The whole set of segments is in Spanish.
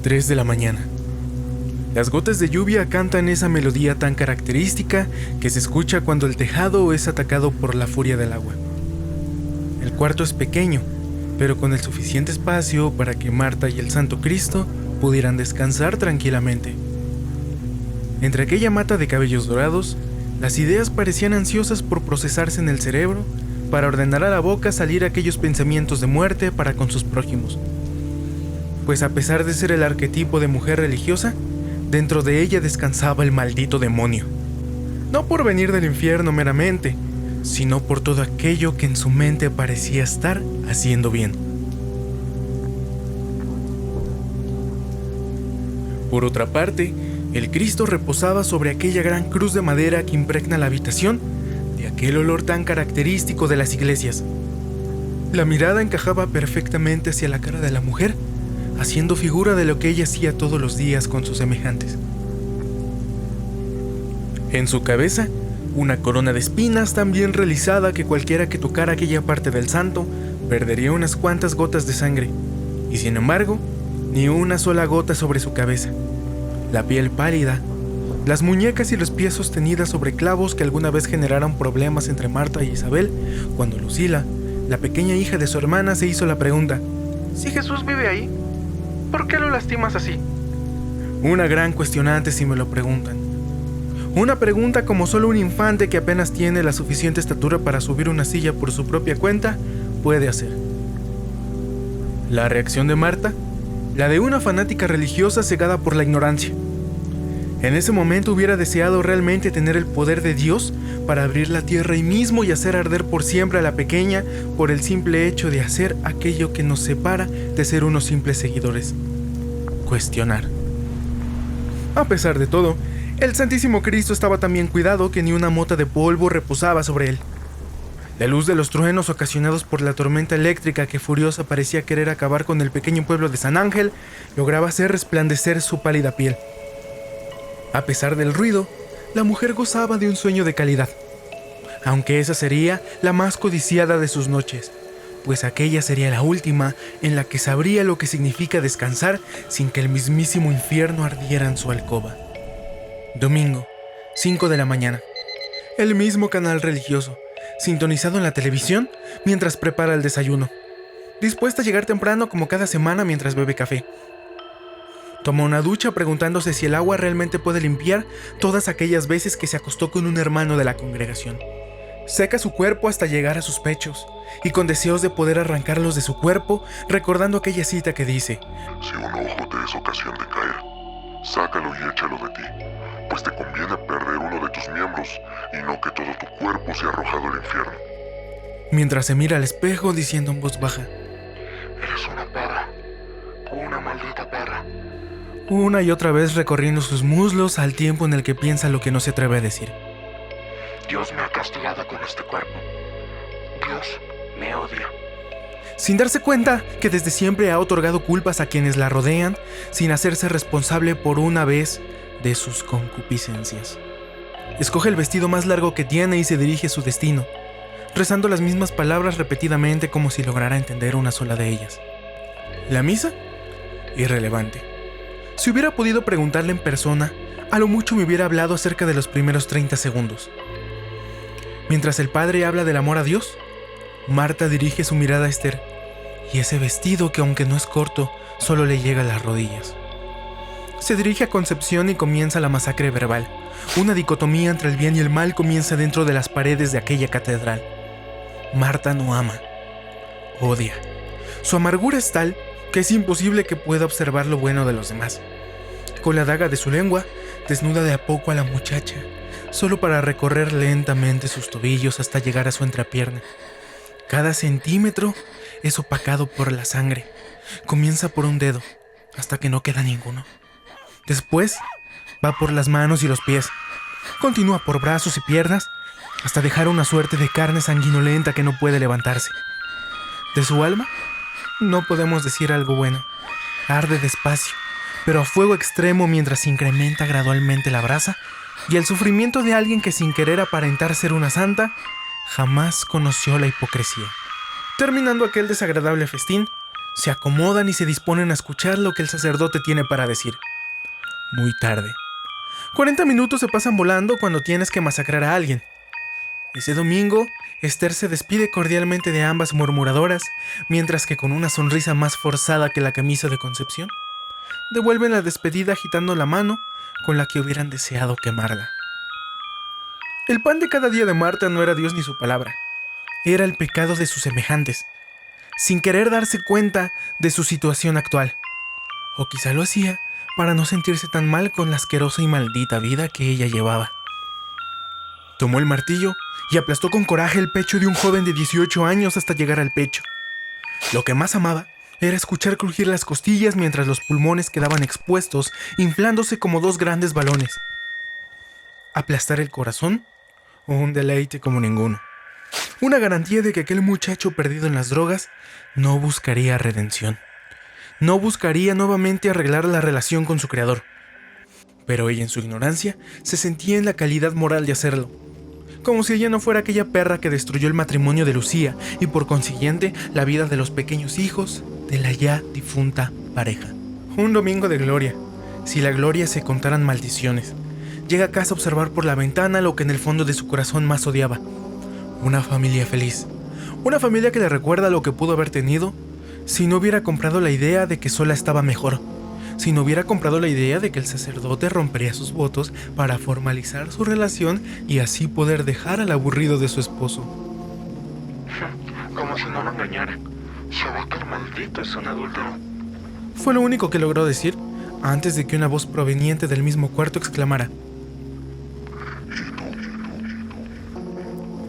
Tres de la mañana. Las gotas de lluvia cantan esa melodía tan característica que se escucha cuando el tejado es atacado por la furia del agua. El cuarto es pequeño, pero con el suficiente espacio para que Marta y el Santo Cristo pudieran descansar tranquilamente. Entre aquella mata de cabellos dorados, las ideas parecían ansiosas por procesarse en el cerebro para ordenar a la boca salir aquellos pensamientos de muerte para con sus prójimos. Pues a pesar de ser el arquetipo de mujer religiosa, dentro de ella descansaba el maldito demonio. No por venir del infierno meramente, sino por todo aquello que en su mente parecía estar haciendo bien. Por otra parte, el Cristo reposaba sobre aquella gran cruz de madera que impregna la habitación de aquel olor tan característico de las iglesias. La mirada encajaba perfectamente hacia la cara de la mujer, haciendo figura de lo que ella hacía todos los días con sus semejantes. En su cabeza, una corona de espinas tan bien realizada que cualquiera que tocara aquella parte del santo perdería unas cuantas gotas de sangre, y sin embargo, ni una sola gota sobre su cabeza. La piel pálida, las muñecas y los pies sostenidas sobre clavos que alguna vez generaron problemas entre Marta y Isabel, cuando Lucila, la pequeña hija de su hermana, se hizo la pregunta: ¿si Jesús vive ahí? ¿Por qué lo lastimas así? Una gran cuestionante si me lo preguntan. Una pregunta como solo un infante que apenas tiene la suficiente estatura para subir una silla por su propia cuenta puede hacer. La reacción de Marta, la de una fanática religiosa cegada por la ignorancia. En ese momento hubiera deseado realmente tener el poder de Dios para abrir la tierra ahí mismo y hacer arder por siempre a la pequeña por el simple hecho de hacer aquello que nos separa de ser unos simples seguidores: cuestionar. A pesar de todo, el Santísimo Cristo estaba tan bien cuidado que ni una mota de polvo reposaba sobre él. La luz de los truenos ocasionados por la tormenta eléctrica que furiosa parecía querer acabar con el pequeño pueblo de San Ángel lograba hacer resplandecer su pálida piel. A pesar del ruido, la mujer gozaba de un sueño de calidad, aunque esa sería la más codiciada de sus noches, pues aquella sería la última en la que sabría lo que significa descansar sin que el mismísimo infierno ardiera en su alcoba. Domingo, 5 de la mañana. El mismo canal religioso, sintonizado en la televisión mientras prepara el desayuno, dispuesta a llegar temprano como cada semana mientras bebe café. Toma una ducha preguntándose si el agua realmente puede limpiar todas aquellas veces que se acostó con un hermano de la congregación. Seca su cuerpo hasta llegar a sus pechos, y con deseos de poder arrancarlos de su cuerpo, recordando aquella cita que dice: si un ojo te es ocasión de caer, sácalo y échalo de ti, pues te conviene perder uno de tus miembros y no que todo tu cuerpo sea arrojado al infierno. Mientras se mira al espejo diciendo en voz baja: eres una perra, una maldita perra. Una y otra vez recorriendo sus muslos al tiempo en el que piensa lo que no se atreve a decir. Dios me ha castigado con este cuerpo. Dios me odia. Sin darse cuenta que desde siempre ha otorgado culpas a quienes la rodean, sin hacerse responsable por una vez de sus concupiscencias. Escoge el vestido más largo que tiene y se dirige a su destino, rezando las mismas palabras repetidamente como si lograra entender una sola de ellas. ¿La misa? Irrelevante. Si hubiera podido preguntarle en persona, a lo mucho me hubiera hablado acerca de los primeros 30 segundos. Mientras el padre habla del amor a Dios, Marta dirige su mirada a Esther y ese vestido que, aunque no es corto, solo le llega a las rodillas. Se dirige a Concepción y comienza la masacre verbal. Una dicotomía entre el bien y el mal comienza dentro de las paredes de aquella catedral. Marta no ama, odia. Su amargura es tal que es imposible que pueda observar lo bueno de los demás. Con la daga de su lengua, desnuda de a poco a la muchacha, solo para recorrer lentamente sus tobillos hasta llegar a su entrepierna. Cada centímetro es opacado por la sangre. Comienza por un dedo, hasta que no queda ninguno. Después, va por las manos y los pies. Continúa por brazos y piernas, hasta dejar una suerte de carne sanguinolenta que no puede levantarse. De su alma, no podemos decir algo bueno. Arde despacio, pero a fuego extremo mientras se incrementa gradualmente la brasa, y el sufrimiento de alguien que sin querer aparentar ser una santa, jamás conoció la hipocresía. Terminando aquel desagradable festín, se acomodan y se disponen a escuchar lo que el sacerdote tiene para decir. Muy tarde. 40 minutos se pasan volando cuando tienes que masacrar a alguien. Ese domingo, Esther se despide cordialmente de ambas murmuradoras, mientras que con una sonrisa más forzada que la camisa de Concepción, devuelven la despedida agitando la mano con la que hubieran deseado quemarla. El pan de cada día de Marta no era Dios ni su palabra, era el pecado de sus semejantes, sin querer darse cuenta de su situación actual. O quizá lo hacía para no sentirse tan mal con la asquerosa y maldita vida que ella llevaba. Tomó el martillo y aplastó con coraje el pecho de un joven de 18 años hasta llegar al pecho. Lo que más amaba era escuchar crujir las costillas mientras los pulmones quedaban expuestos, inflándose como dos grandes balones. Aplastar el corazón, o un deleite como ninguno. Una garantía de que aquel muchacho perdido en las drogas no buscaría redención. No buscaría nuevamente arreglar la relación con su creador. Pero ella en su ignorancia se sentía en la calidad moral de hacerlo. Como si ella no fuera aquella perra que destruyó el matrimonio de Lucía y por consiguiente la vida de los pequeños hijos de la ya difunta pareja. Un domingo de gloria, si la gloria se contaran maldiciones. Llega a casa a observar por la ventana lo que en el fondo de su corazón más odiaba. Una familia feliz. Una familia que le recuerda lo que pudo haber tenido si no hubiera comprado la idea de que sola estaba mejor. Si no hubiera comprado la idea de que el sacerdote rompería sus votos para formalizar su relación y así poder dejar al aburrido de su esposo. Como si no lo engañara. Sabater maldito es un adúltero. Fue lo único que logró decir antes de que una voz proveniente del mismo cuarto exclamara.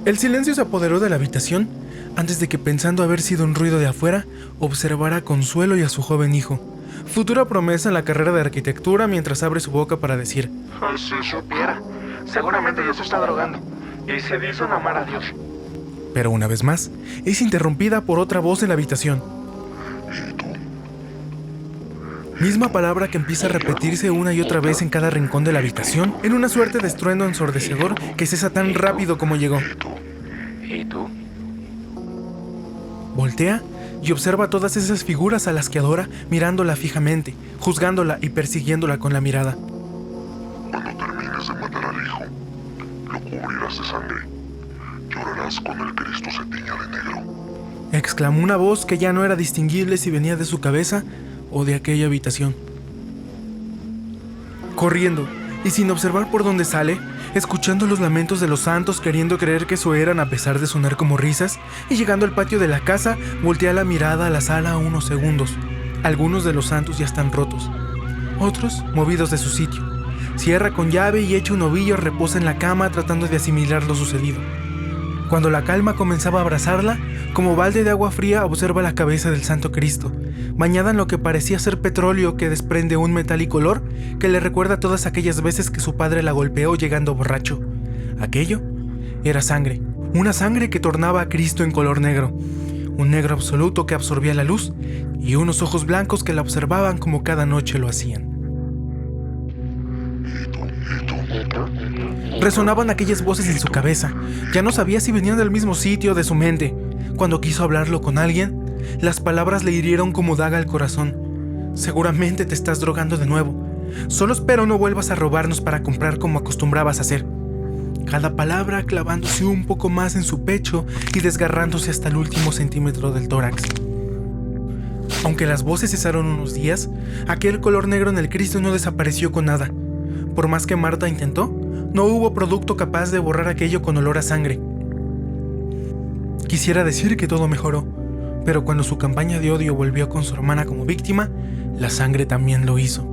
El silencio se apoderó de la habitación antes de que, pensando haber sido un ruido de afuera, observara a Consuelo y a su joven hijo, futura promesa en la carrera de arquitectura, mientras abre su boca para decir: Si supiera, seguramente ya se está drogando y se dice no amar a Dios. Pero una vez más, es interrumpida por otra voz en la habitación. Misma palabra que empieza a repetirse una y otra vez en cada rincón de la habitación, en una suerte de estruendo ensordecedor que cesa tan rápido como llegó. ¿Y tú? Voltea y observa todas esas figuras a las que adora, mirándola fijamente, juzgándola y persiguiéndola con la mirada. Cuando termines de matar al hijo, lo cubrirás de sangre. Llorarás cuando el Cristo se tiña de negro. Exclamó una voz que ya no era distinguible si venía de su cabeza o de aquella habitación. Corriendo, y sin observar por dónde sale, escuchando los lamentos de los santos, queriendo creer que eso eran a pesar de sonar como risas, y llegando al patio de la casa, voltea la mirada a la sala unos segundos. Algunos de los santos ya están rotos, otros movidos de su sitio. Cierra con llave y hecho un ovillo reposa en la cama tratando de asimilar lo sucedido. Cuando la calma comenzaba a abrazarla, como balde de agua fría observa la cabeza del Santo Cristo, bañada en lo que parecía ser petróleo que desprende un metálico olor que le recuerda todas aquellas veces que su padre la golpeó llegando borracho. Aquello era sangre, una sangre que tornaba a Cristo en color negro, un negro absoluto que absorbía la luz y unos ojos blancos que la observaban como cada noche lo hacían. Resonaban aquellas voces en su cabeza. Ya no sabía si venían del mismo sitio de su mente. Cuando quiso hablarlo con alguien, las palabras le hirieron como daga al corazón. Seguramente te estás drogando de nuevo. Solo espero no vuelvas a robarnos para comprar como acostumbrabas a hacer. Cada palabra clavándose un poco más en su pecho y desgarrándose hasta el último centímetro del tórax. Aunque las voces cesaron unos días, aquel color negro en el Cristo no desapareció con nada. Por más que Marta intentó, no hubo producto capaz de borrar aquello con olor a sangre. Quisiera decir que todo mejoró, pero cuando su campaña de odio volvió con su hermana como víctima, la sangre también lo hizo.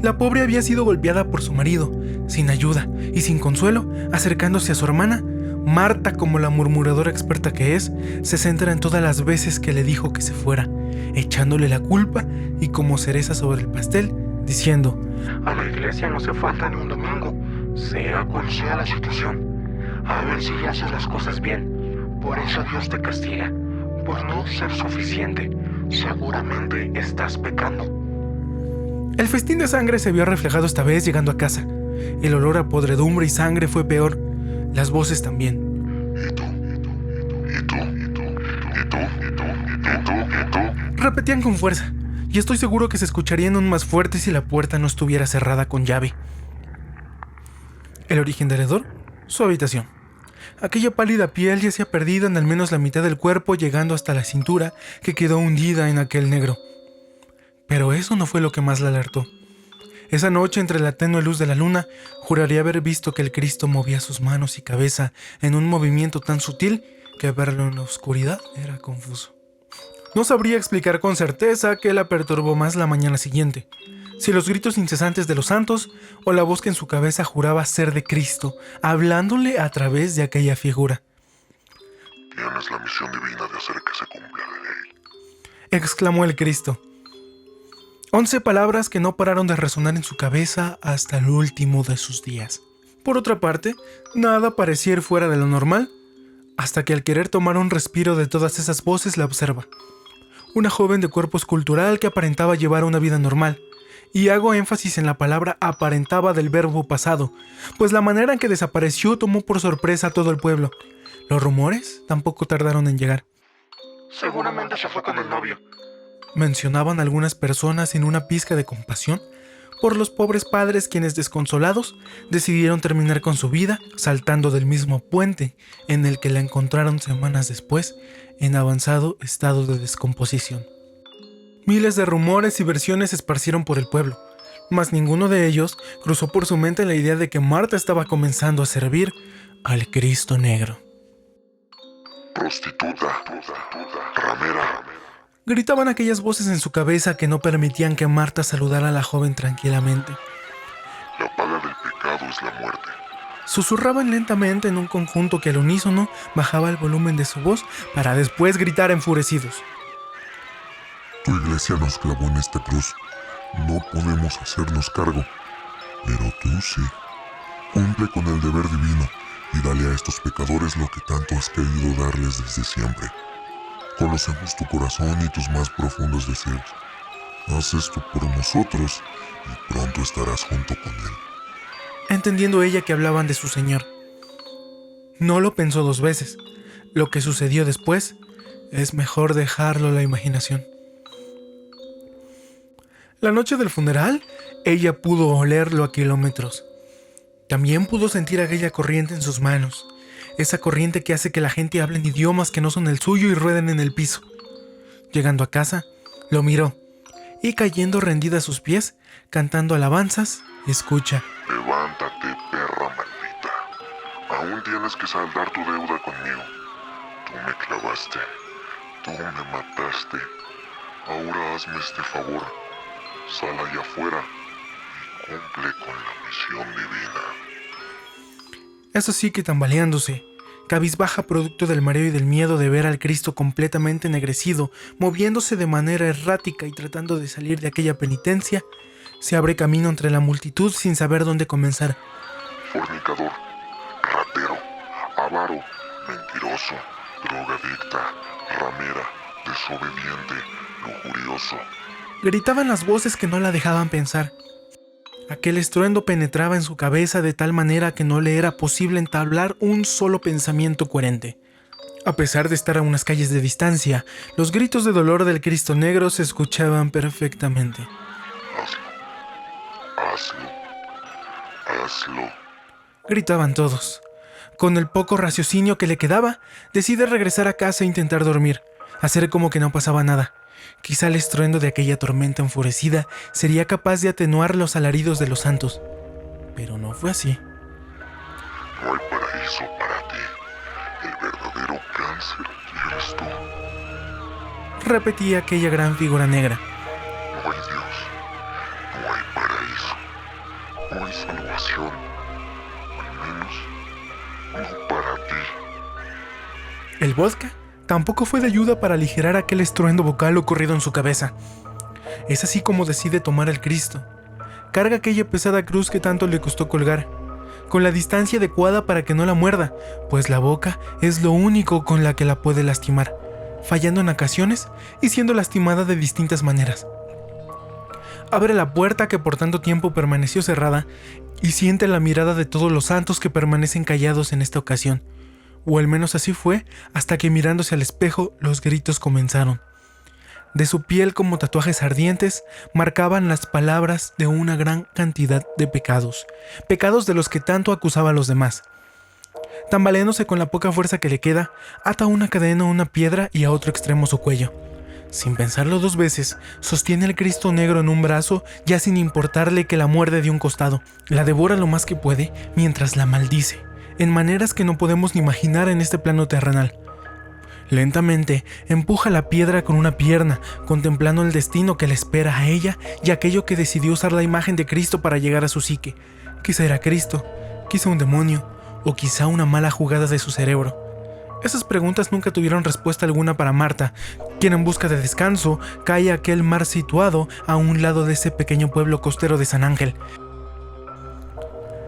La pobre había sido golpeada por su marido, sin ayuda y sin consuelo. Acercándose a su hermana, Marta, como la murmuradora experta que es, se centra en todas las veces que le dijo que se fuera, echándole la culpa y como cereza sobre el pastel, diciendo: a la iglesia no se falta ni un domingo, sea cual sea la situación. A ver si haces las cosas bien. Por eso Dios te castiga, por no ser suficiente. Seguramente estás pecando. El festín de sangre se vio reflejado esta vez llegando a casa. El olor a podredumbre y sangre fue peor. Las voces también. ¿Y tú? ¿Y tú? ¿Y tú? ¿Y tú? ¿Y tú? ¿Y tú? ¿Y tú? Repetían con fuerza, y estoy seguro que se escucharían aún más fuerte si la puerta no estuviera cerrada con llave. El origen del hedor, su habitación. Aquella pálida piel yacía perdida en al menos la mitad del cuerpo, llegando hasta la cintura, que quedó hundida en aquel negro. Pero eso no fue lo que más la alertó. Esa noche, entre la tenue luz de la luna, juraría haber visto que el Cristo movía sus manos y cabeza en un movimiento tan sutil que verlo en la oscuridad era confuso. No sabría explicar con certeza qué la perturbó más la mañana siguiente, si los gritos incesantes de los santos o la voz que en su cabeza juraba ser de Cristo, hablándole a través de aquella figura. Tienes la misión divina de hacer que se cumpla la ley, Exclamó el Cristo. 11 palabras que no pararon de resonar en su cabeza hasta el último de sus días. Por otra parte, nada parecía ir fuera de lo normal, hasta que al querer tomar un respiro de todas esas voces la observa. Una joven de cuerpo escultural que aparentaba llevar una vida normal, y hago énfasis en la palabra aparentaba del verbo pasado, pues la manera en que desapareció tomó por sorpresa a todo el pueblo. Los rumores tampoco tardaron en llegar. Seguramente se fue con el novio. Mencionaban algunas personas sin una pizca de compasión por los pobres padres quienes, desconsolados, decidieron terminar con su vida saltando del mismo puente en el que la encontraron semanas después en avanzado estado de descomposición. Miles de rumores y versiones se esparcieron por el pueblo, mas ninguno de ellos cruzó por su mente la idea de que Marta estaba comenzando a servir al Cristo Negro. prostituta, ramera. Gritaban aquellas voces en su cabeza que no permitían que Marta saludara a la joven tranquilamente. La paga del pecado es la muerte. Susurraban lentamente en un conjunto que al unísono bajaba el volumen de su voz para después gritar enfurecidos. Tu iglesia nos clavó en esta cruz. No podemos hacernos cargo. Pero tú sí. Cumple con el deber divino y dale a estos pecadores lo que tanto has querido darles desde siempre. Conocemos tu corazón y tus más profundos deseos. Haz esto por nosotros y pronto estarás junto con él. Entendiendo ella que hablaban de su Señor. No lo pensó dos veces. Lo que sucedió después es mejor dejarlo a la imaginación. La noche del funeral, ella pudo olerlo a kilómetros. También pudo sentir aquella corriente en sus manos. Esa corriente que hace que la gente hable en idiomas que no son el suyo y rueden en el piso. Llegando a casa, lo miró y cayendo rendida a sus pies, cantando alabanzas, escucha. Levántate, perra maldita. Aún tienes que saldar tu deuda conmigo. Tú me clavaste. Tú me mataste. Ahora hazme este favor. Sal allá afuera y cumple con la misión divina. Eso sí que tambaleándose, cabizbaja producto del mareo y del miedo de ver al Cristo completamente ennegrecido, moviéndose de manera errática y tratando de salir de aquella penitencia, se abre camino entre la multitud sin saber dónde comenzar. Fornicador, ratero, avaro, mentiroso, drogadicta, ramera, desobediente, lujurioso. Gritaban las voces que no la dejaban pensar. Aquel estruendo penetraba en su cabeza de tal manera que no le era posible entablar un solo pensamiento coherente. A pesar de estar a unas calles de distancia, los gritos de dolor del Cristo Negro se escuchaban perfectamente. Hazlo. Hazlo. Gritaban todos. Con el poco raciocinio que le quedaba, decide regresar a casa e intentar dormir, hacer como que no pasaba nada. Quizá el estruendo de aquella tormenta enfurecida sería capaz de atenuar los alaridos de los santos. Pero no fue así. No hay paraíso para ti. El verdadero cáncer eres tú. Repetía aquella gran figura negra. No hay Dios. No hay paraíso. No hay salvación. Al menos no para ti. El vodka tampoco fue de ayuda para aligerar aquel estruendo vocal ocurrido en su cabeza. Es así como decide tomar al Cristo. Carga aquella pesada cruz que tanto le costó colgar, con la distancia adecuada para que no la muerda, pues la boca es lo único con la que la puede lastimar, fallando en ocasiones y siendo lastimada de distintas maneras. Abre la puerta que por tanto tiempo permaneció cerrada y siente la mirada de todos los santos que permanecen callados en esta ocasión. O al menos así fue, hasta que mirándose al espejo, los gritos comenzaron. De su piel, como tatuajes ardientes, marcaban las palabras de una gran cantidad de pecados. Pecados de los que tanto acusaba a los demás. Tambaleándose con la poca fuerza que le queda, ata una cadena a una piedra y a otro extremo su cuello. Sin pensarlo dos veces, sostiene al Cristo negro en un brazo, ya sin importarle que la muerde de un costado. La devora lo más que puede, mientras la maldice, en maneras que no podemos ni imaginar en este plano terrenal. Lentamente, empuja la piedra con una pierna, contemplando el destino que le espera a ella y aquello que decidió usar la imagen de Cristo para llegar a su psique. Quizá era Cristo, quizá un demonio, o quizá una mala jugada de su cerebro. Esas preguntas nunca tuvieron respuesta alguna para Marta, quien en busca de descanso cae a aquel mar situado a un lado de ese pequeño pueblo costero de San Ángel.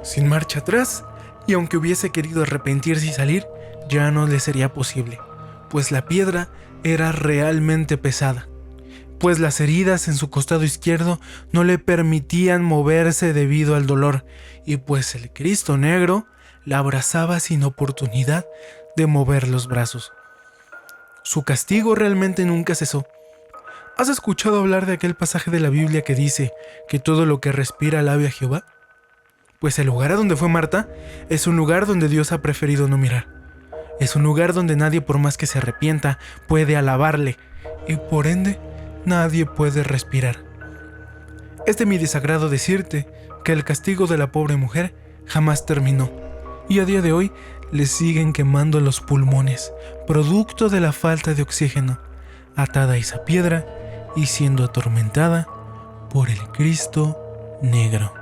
Sin marcha atrás, y aunque hubiese querido arrepentirse y salir, ya no le sería posible, pues la piedra era realmente pesada, pues las heridas en su costado izquierdo no le permitían moverse debido al dolor, y pues el Cristo negro la abrazaba sin oportunidad de mover los brazos. Su castigo realmente nunca cesó. ¿Has escuchado hablar de aquel pasaje de la Biblia que dice que todo lo que respira alabe a Jehová? Pues el lugar a donde fue Marta es un lugar donde Dios ha preferido no mirar. Es un lugar donde nadie, por más que se arrepienta, puede alabarle, y por ende, nadie puede respirar. Es de mi desagrado decirte que el castigo de la pobre mujer jamás terminó, y a día de hoy le siguen quemando los pulmones, producto de la falta de oxígeno, atada a esa piedra y siendo atormentada por el Cristo negro.